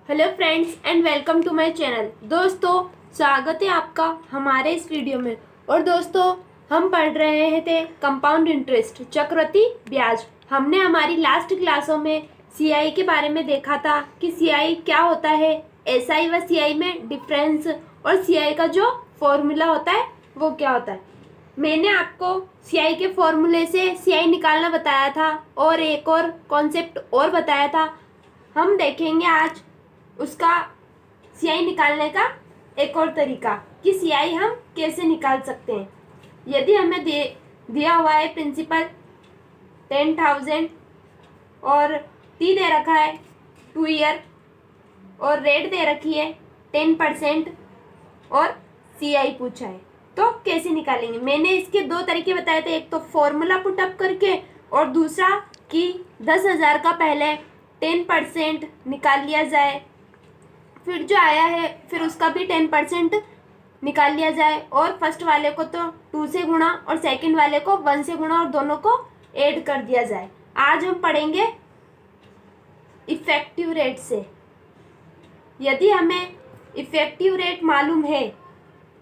Hello friends and welcome to my channel. दोस्तों, स्वागत है आपका हमारे इस वीडियो में। और दोस्तों, हम पढ़ रहे थे कंपाउंड इंटरेस्ट, चक्रवृद्धि ब्याज। हमने हमारी लास्ट क्लासों में सीआई के बारे में देखा था कि सीआई क्या होता है, एसआई व सीआई में डिफरेंस, और सीआई का जो फॉर्मूला होता है वो क्या होता है। मैंने आपको सीआई के फॉर्मूले से सीआई निकालना बताया था और एक और कॉन्सेप्ट और बताया था। हम देखेंगे आज उसका सीआई निकालने का एक और तरीका कि सीआई हम कैसे निकाल सकते हैं। यदि हमें दिया हुआ है प्रिंसिपल 10,000 और टी दे रखा है 2 ईयर और रेट दे रखी है 10% और सीआई पूछा है, तो कैसे निकालेंगे। मैंने इसके दो तरीके बताए थे, एक तो फॉर्मूला पुटअप करके और दूसरा कि 10,000 का पहले 10% निकाल लिया जाए, फिर जो आया है फिर उसका भी 10% निकाल लिया जाए, और फर्स्ट वाले को तो 2 से गुणा और सेकंड वाले को 1 से गुणा और दोनों को ऐड कर दिया जाए। आज हम पढ़ेंगे इफेक्टिव रेट से। यदि हमें इफेक्टिव रेट मालूम है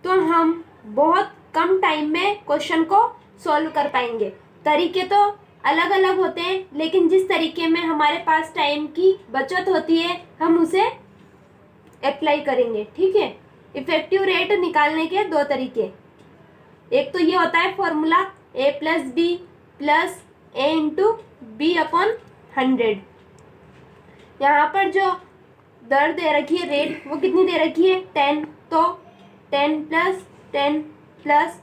तो हम बहुत कम टाइम में क्वेश्चन को सॉल्व कर पाएंगे। तरीके तो अलग अलग होते हैं, लेकिन जिस तरीके में हमारे पास टाइम की बचत होती है हम उसे अप्लाई करेंगे। ठीक है। इफेक्टिव रेट निकालने के दो तरीके, एक तो ये होता है formula a plus B plus A into B upon 100। यहाँ पर जो दर दे रखी है रेट वो कितनी दे रखी है 10, तो 10 प्लस 10 प्लस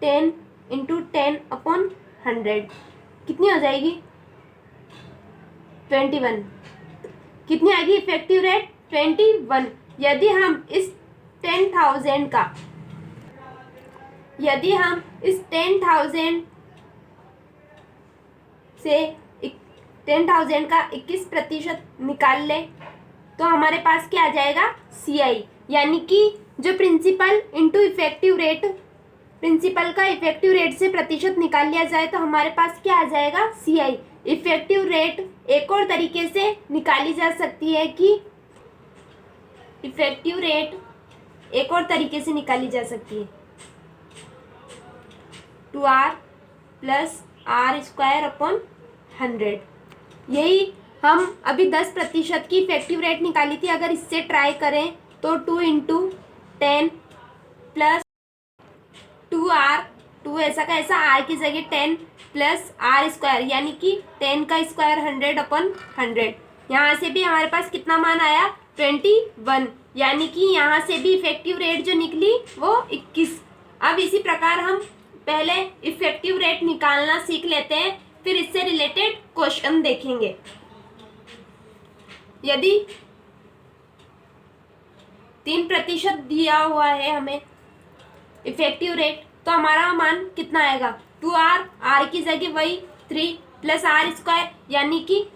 10 इंटू 10 अपॉन 100 कितनी हो जाएगी 21। कितनी आएगी इफेक्टिव रेट 21। यदि हम इस 10,000 से 10,000 का 21% निकाल ले तो हमारे पास क्या आ जाएगा सीआई, यानी कि जो principal into effective rate, principal का इफेक्टिव रेट से प्रतिशत निकाल लिया जाए तो हमारे पास क्या आ जाएगा सीआई। इफेक्टिव रेट एक और तरीके से निकाली जा सकती है कि इफेक्टिव रेट एक और तरीके से निकाली जा सकती है 2r plus are square upon 100। यही हम अभी 10% की इफेक्टिव रेट निकाली थी। अगर इससे ट्राई करें तो 2 इंटू 10 प्लस 2r, 2 ऐसा का ऐसा, r की जगह 10 प्लस आर स्क्वायर, यानी कि 10 का स्क्वायर 100 अपॉन 100। यहाँ से भी हमारे पास कितना मान आया 21, यानी कि यहाँ से भी इफेक्टिव रेट जो निकली वो 21। अब इसी प्रकार हम पहले इफेक्टिव रेट निकालना सीख लेते हैं, फिर इससे रिलेटेड क्वेश्चन देखेंगे। यदि 3% दिया हुआ है हमें इफेक्टिव रेट, तो हमारा मान कितना आएगा 2r, r की जगह वही 3 प्लस आर स्क्वायर, यानी कि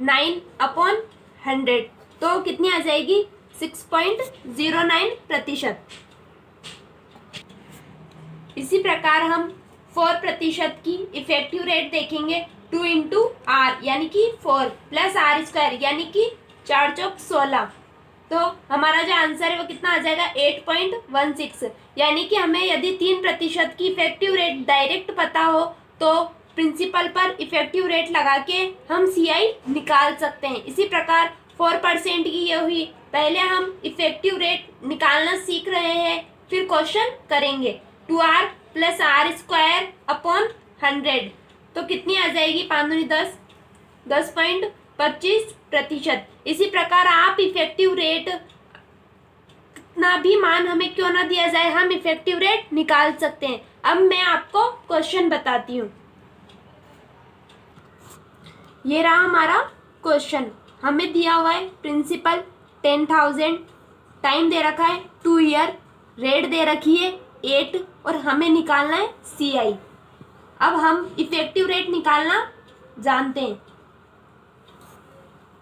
9 अपॉन 100, तो कितनी आ जाएगी 6.09%। इसी प्रकार हम 4% की इफेक्टिव रेट देखेंगे 2 इंटू आर, यानी कि 4 प्लस आर स्क्वायर, यानी कि 4 चौक 16, तो हमारा जो आंसर है वो कितना आ जाएगा 8.16। यानी कि हमें यदि 3% की इफेक्टिव रेट डायरेक्ट पता हो तो प्रिंसिपल पर इफेक्टिव रेट लगा के हम सीआई निकाल सकते हैं। इसी प्रकार 4% की ये हुई। पहले हम इफेक्टिव रेट निकालना सीख रहे हैं, फिर क्वेश्चन करेंगे। 2r plus are square upon 100, तो कितनी आ जाएगी 5 दूनी 10, 10.25%। इसी प्रकार आप इफेक्टिव रेट कितना भी मान हमें क्यों ना दिया जाए, हम इफेक्टिव रेट निकाल सकते हैं। अब मैं आपको क्वेश्चन बताती हूँ। ये रहा हमारा क्वेश्चन। हमें दिया हुआ है प्रिंसिपल 10,000, टाइम दे रखा है 2 ईयर, रेट दे रखी है 8 और हमें निकालना है सीआई। अब हम इफेक्टिव रेट निकालना जानते हैं।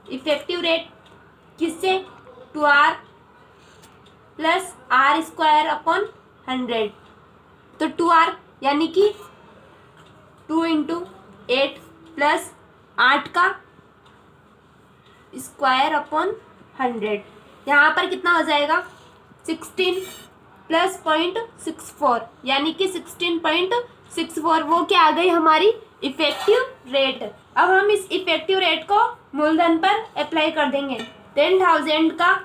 इफेक्टिव रेट किससे 2r plus are square upon 100, तो 2r यानी कि 2 इंटू 8 प्लस 8 का स्क्वायर अपॉन 100। यहाँ पर कितना हो जाएगा 16 प्लस 0.64 यानी कि 16.64, वो क्या आ गई हमारी इफेक्टिव रेट। अब हम इस इफेक्टिव रेट को मूलधन पर अप्लाई कर देंगे। 10,000 का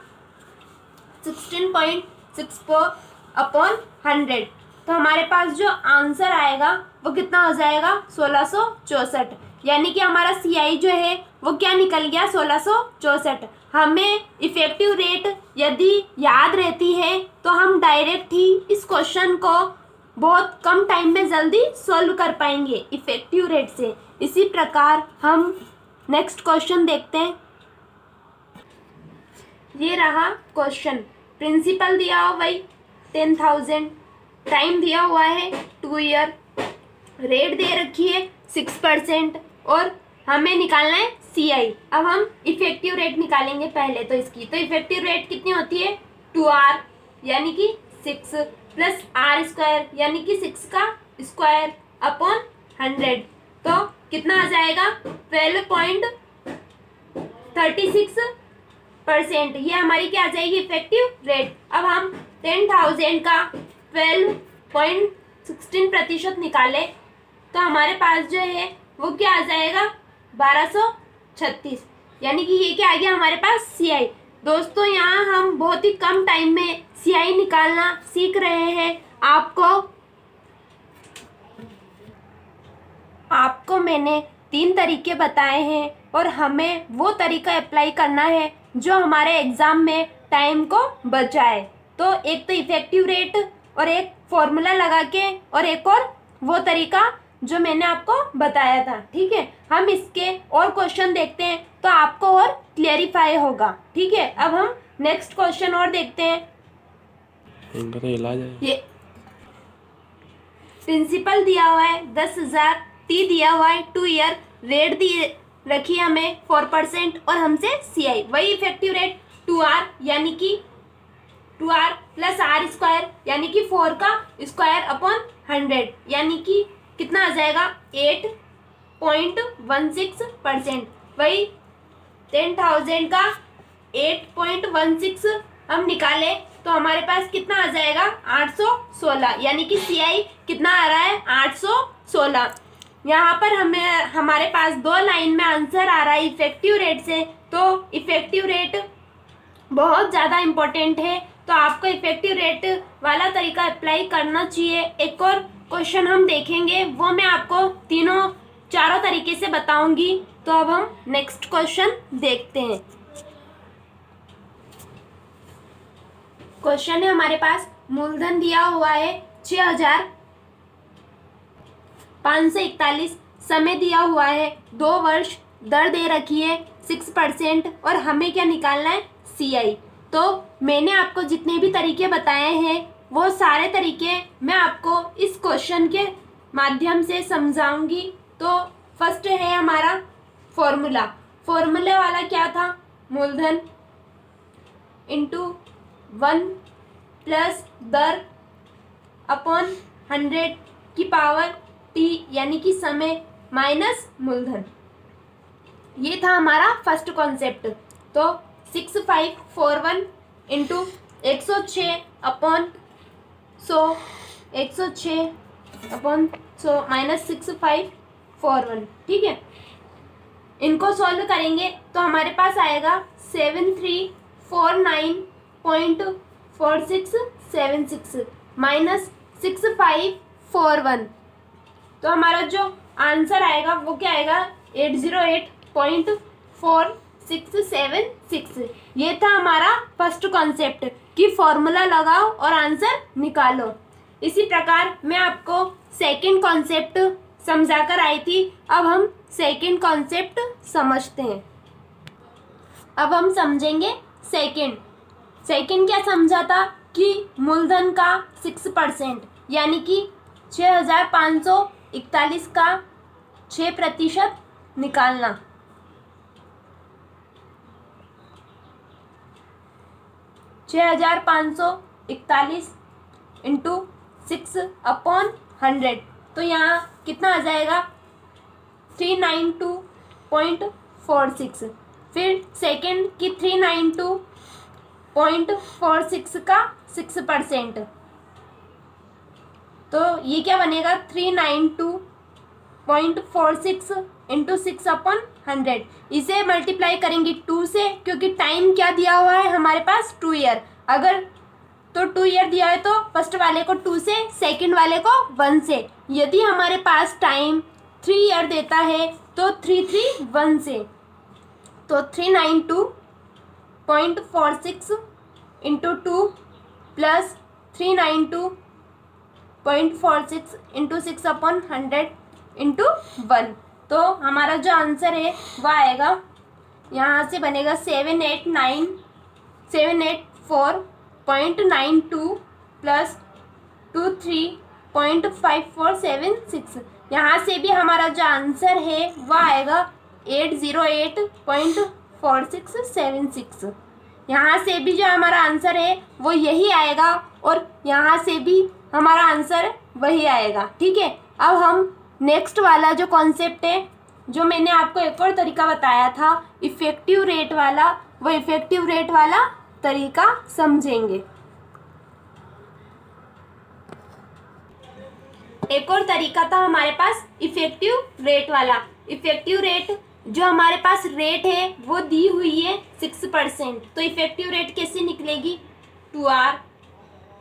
16.64 अपॉन 100, तो हमारे पास जो आंसर आएगा वो कितना हो जाएगा 1664, यानी कि हमारा CI जो है वो क्या निकल गया 1664। हमें इफेक्टिव रेट यदि याद रहती है तो हम डायरेक्ट ही इस क्वेश्चन को बहुत कम टाइम में जल्दी सॉल्व कर पाएंगे इफेक्टिव रेट से। इसी प्रकार हम नेक्स्ट क्वेश्चन देखते हैं। ये रहा क्वेश्चन। प्रिंसिपल दिया हुआ भाई 10,000, टाइम दिया हुआ है 2 ईयर, रेट दे रखी है 6% और हमें निकालना है CI। अब हम इफेक्टिव रेट निकालेंगे पहले तो इसकी। तो इफेक्टिव रेट कितनी होती है 2R यानी कि 6 प्लस R² यानी कि 6 का स्क्वायर अपॉन 100, तो कितना आ जाएगा 12.36%। ये हमारी क्या आ जाएगी इफेक्टिव रेट। अब हम 10,000 का 12.16% निकाले तो हमारे पास जो है वो क्या आ जाएगा 1236, यानी कि ये क्या आ गया हमारे पास CI। दोस्तों यहाँ हम बहुत ही कम टाइम में CI निकालना सीख रहे हैं। आपको मैंने 3 तरीके बताए हैं और हमें वो तरीका अप्लाई करना है जो हमारे एग्ज़ाम में टाइम को बचाए। तो एक तो इफेक्टिव रेट और एक फॉर्मूला लगा के, और एक और वो तरीका जो मैंने आपको बताया था। ठीक है, हम इसके और क्वेश्चन देखते हैं तो आपको और क्लियरिफाई होगा। ठीक है, अब हम नेक्स्ट क्वेश्चन और देखते हैं। इनका तो इलाज है। ये प्रिंसिपल दिया हुआ है 10,000, T दिया हुआ है 2 ईयर, रेट दी रखी है हमें 4% और हमसे CI वही इफेक्टिव रेट 2R यानी कि 2R प्लस R² यानी कि 4 का स्क्वायर अपॉन 100, यानी कि कितना आ जाएगा 8.16%। वही 10,000 का 8.16 हम निकाले तो हमारे पास कितना आ जाएगा 816, यानी कि CI कितना आ रहा है 816। यहाँ पर हमारे पास 2 लाइन में आंसर आ रहा है इफेक्टिव रेट से, तो इफेक्टिव रेट बहुत ज़्यादा इम्पोर्टेंट है, तो आपको इफेक्टिव रेट वाला तरीका अप्लाई करना चाहिए। एक और क्वेश्चन हम देखेंगे, वो मैं आपको चारों तरीके से बताऊंगी। तो अब हम नेक्स्ट क्वेश्चन देखते हैं। क्वेश्चन है हमारे पास, मूलधन दिया हुआ है 6,541, समय दिया हुआ है 2 वर्ष, दर दे रखी है 6% और हमें क्या निकालना है CI। तो मैंने आपको जितने भी तरीके बताए हैं वो सारे तरीके मैं आपको इस क्वेश्चन के माध्यम से समझाऊंगी। तो फर्स्ट है हमारा फॉर्मूला। फॉर्मूले वाला क्या था, मूलधन इंटू 1 प्लस दर अपॉन 100 की पावर T यानी कि समय माइनस मूलधन। ये था हमारा फर्स्ट कॉन्सेप्ट। तो 6541 इंटू 106 अपॉन 106 माइनस 6541। ठीक है, इनको सॉल्व करेंगे तो हमारे पास आएगा 7349.4676 माइनस 6541। तो हमारा जो आंसर आएगा वो क्या आएगा 808.4676। ये था हमारा फर्स्ट कॉन्सेप्ट कि फॉर्मूला लगाओ और आंसर निकालो। इसी प्रकार मैं आपको सेकंड कॉन्सेप्ट समझा कर आई थी। अब हम सेकंड कॉन्सेप्ट समझते हैं। अब हम समझेंगे सेकंड क्या समझा था कि मूलधन का 6% यानी कि 6,541 का 6% निकालना। 6,541 इंटू 6/100, तो यहाँ कितना आ जाएगा 392.46। फिर सेकंड की 392.46 का 6%, तो ये क्या बनेगा 392.46 इंटू 6/100। इसे मल्टीप्लाई करेंगे 2 से, क्योंकि टाइम क्या दिया हुआ है हमारे पास 2 ईयर। अगर तो 2 ईयर दिया है तो फर्स्ट वाले को 2 से, सेकंड वाले को 1 से। यदि हमारे पास टाइम 3 ईयर देता है तो 331 से, तो 392.46 इंटू 2 प्लस 392.46 इंटू 6/100 इंटू 1, तो हमारा जो आंसर है वह आएगा, यहाँ से बनेगा 784.92 प्लस 23.5476। यहाँ से भी हमारा जो आंसर है वह आएगा 808.4676। यहाँ से भी जो हमारा आंसर है वो यही आएगा, और यहाँ से भी हमारा आंसर वही आएगा। ठीक है, अब हम नेक्स्ट वाला जो कॉन्सेप्ट है, जो मैंने आपको एक और तरीका बताया था इफ़ेक्टिव रेट वाला, वो इफ़ेक्टिव रेट वाला तरीका समझेंगे। एक और तरीका था हमारे पास इफ़ेक्टिव रेट वाला। इफ़ेक्टिव रेट जो हमारे पास रेट है वो दी हुई है 6%, तो इफ़ेक्टिव रेट कैसे निकलेगी 2r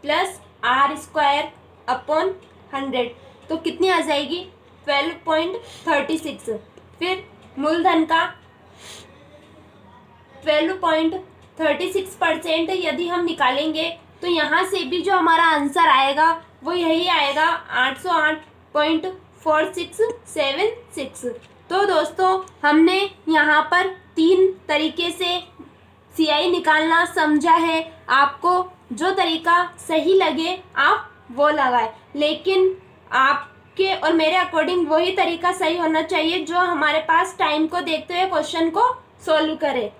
प्लस r² अपॉन 100, तो कितनी आ जाएगी 12.36। फिर मूलधन का 12.36% यदि हम निकालेंगे तो यहाँ से भी जो हमारा आंसर आएगा वो यही आएगा 808.4676। तो दोस्तों हमने यहाँ पर 3 तरीके से CI निकालना समझा है। आपको जो तरीका सही लगे आप वो लगाएं, लेकिन आपके और मेरे अकॉर्डिंग वही तरीका सही होना चाहिए जो हमारे पास टाइम को देखते हुए क्वेश्चन को सॉल्व करे।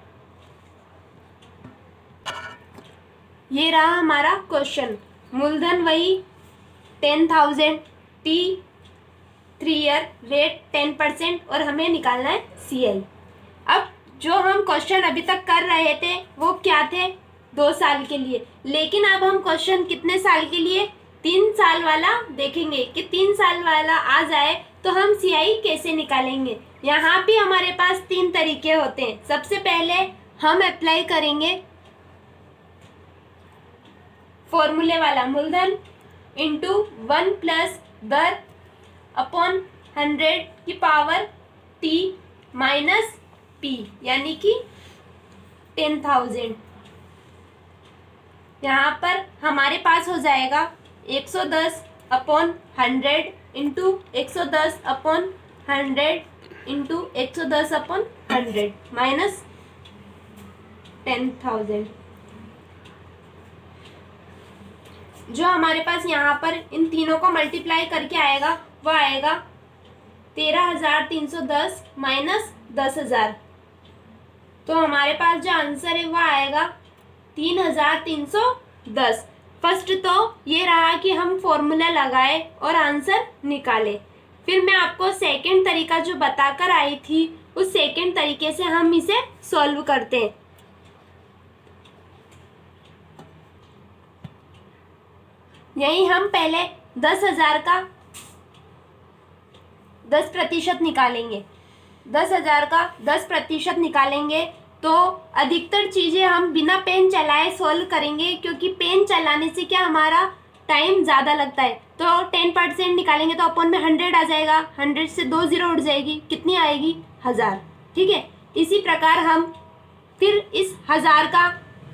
ये रहा हमारा क्वेश्चन। मूलधन वही 10,000, T 3 ईयर, रेट 10% और हमें निकालना है CI। अब जो हम क्वेश्चन अभी तक कर रहे थे वो क्या थे 2 साल के लिए, लेकिन अब हम क्वेश्चन कितने साल के लिए 3 साल वाला देखेंगे कि 3 साल वाला आ जाए तो हम CI कैसे निकालेंगे। यहाँ भी हमारे पास 3 तरीके होते हैं। सबसे पहले हम अप्लाई करेंगे फॉर्मूले वाला, मूलधन इंटू 1 प्लस दर अपॉन 100 की पावर T माइनस P, यानी कि 10,000। यहाँ पर हमारे पास हो जाएगा 110 upon 100 into 110 upon 100 into 110 upon 100 minus 10,000। जो हमारे पास यहाँ पर इन तीनों को मल्टीप्लाई करके आएगा वो आएगा 13,310 माइनस 10,000, तो हमारे पास जो आंसर है वो आएगा 3,310। फर्स्ट तो ये रहा कि हम फॉर्मूला लगाए और आंसर निकाले। फिर मैं आपको सेकंड तरीका जो बताकर आई थी उस सेकंड तरीके से हम इसे सॉल्व करते हैं। यही हम पहले 10,000 का 10% निकालेंगे। 10,000 का 10% निकालेंगे तो अधिकतर चीज़ें हम बिना पेन चलाए सॉल्व करेंगे, क्योंकि पेन चलाने से क्या हमारा टाइम ज़्यादा लगता है। तो 10% निकालेंगे तो अपॉन में 100 आ जाएगा, 100 से 2 0 उठ जाएगी, कितनी आएगी 1000। ठीक है, इसी प्रकार हम फिर इस 1000 का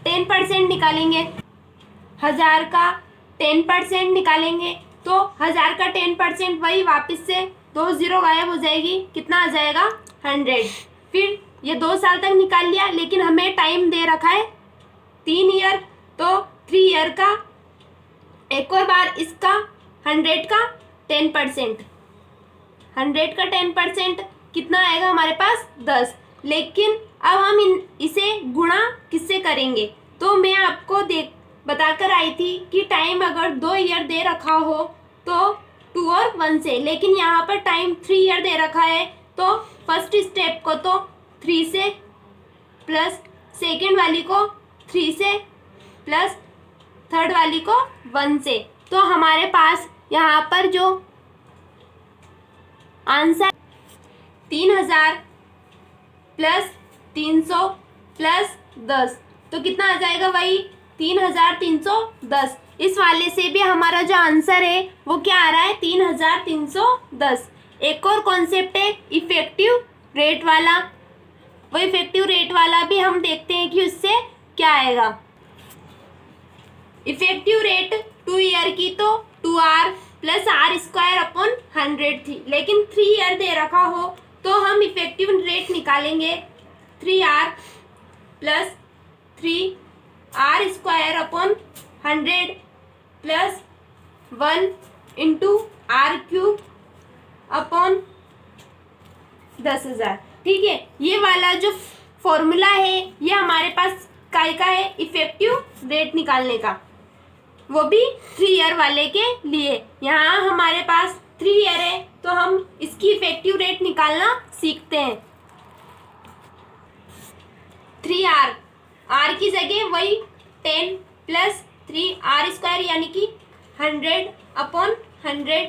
10% निकालेंगे। 1000 का 10% निकालेंगे तो 1000 का 10% वही वापस से 2 0 गायब हो जाएगी, कितना आ जाएगा 100। फिर ये 2 साल तक निकाल लिया, लेकिन हमें टाइम दे रखा है 3 ईयर, तो 3 ईयर का एक और बार इसका 100 का 10%, 100 का 10% कितना आएगा हमारे पास 10। लेकिन अब हम इसे गुणा किससे करेंगे, तो मैं आपको बताकर आई थी कि टाइम अगर 2 ईयर दे रखा हो तो 2 और 1 से, लेकिन यहाँ पर टाइम 3 ईयर दे रखा है तो फर्स्ट स्टेप को तो 3 से प्लस सेकेंड वाली को 3 से प्लस थर्ड वाली को 1 से। तो हमारे पास यहाँ पर जो आंसर 3000 प्लस 300 प्लस 10, तो कितना आ जाएगा? वही 3310। इस वाले से भी हमारा जो आंसर है वो क्या आ रहा है? 3310। एक और कॉन्सेप्ट है इफेक्टिव रेट वाला, वो इफेक्टिव रेट वाला भी हम देखते हैं कि उससे क्या आएगा। इफेक्टिव रेट 2 ईयर की तो 2R प्लस R² 100 थी, लेकिन 3 ईयर दे रखा हो तो हम इफेक्टिव रेट निकालेंगे 3R plus 3R² 100 plus 1 into R³ upon 10,000। ठीक है, ये वाला जो फॉर्मूला है ये हमारे पास काय का है? इफेक्टिव रेट निकालने का, वो भी 3 ईयर वाले के लिए। यहाँ हमारे पास 3 ईयर है तो हम इसकी इफेक्टिव रेट निकालना सीखते हैं। 3R, R की जगह वही 10 प्लस 3R² यानी कि 100 अपॉन 100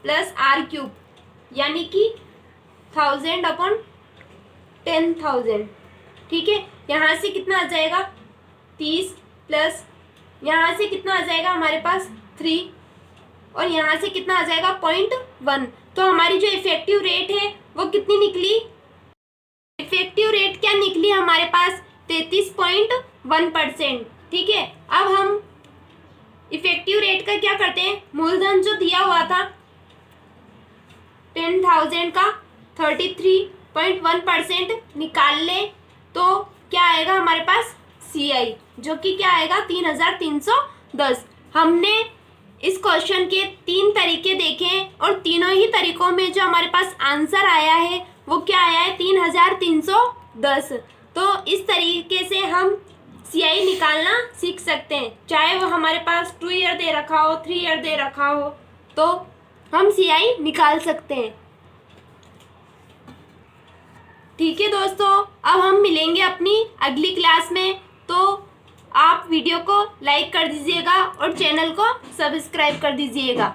प्लस R³ यानी कि 1000 अपॉन 10,000। ठीक है, यहाँ से कितना आ जाएगा? 30 प्लस यहाँ से कितना आ जाएगा हमारे पास? 3 और यहाँ से कितना आ जाएगा? 0.1। तो हमारी जो इफेक्टिव रेट है वो कितनी निकली? इफेक्टिव रेट क्या निकली हमारे पास? 33.1%। ठीक है, अब हम इफेक्टिव रेट का क्या करते हैं? मूलधन जो दिया हुआ था 10,000 का 33.1% निकाल ले तो क्या आएगा हमारे पास? CI, जो कि क्या आएगा? 3310। हमने इस क्वेश्चन के 3 तरीके देखे और तीनों ही तरीकों में जो हमारे पास आंसर आया है वो क्या आया है? 3310। तो इस तरीके से हम CI निकालना सीख सकते हैं, चाहे वो हमारे पास 2 ईयर दे रखा हो, 3 ईयर दे रखा हो, तो हम CI निकाल सकते हैं। ठीक है दोस्तों, अब हम मिलेंगे अपनी अगली क्लास में, तो आप वीडियो को लाइक कर दीजिएगा और चैनल को सब्सक्राइब कर दीजिएगा।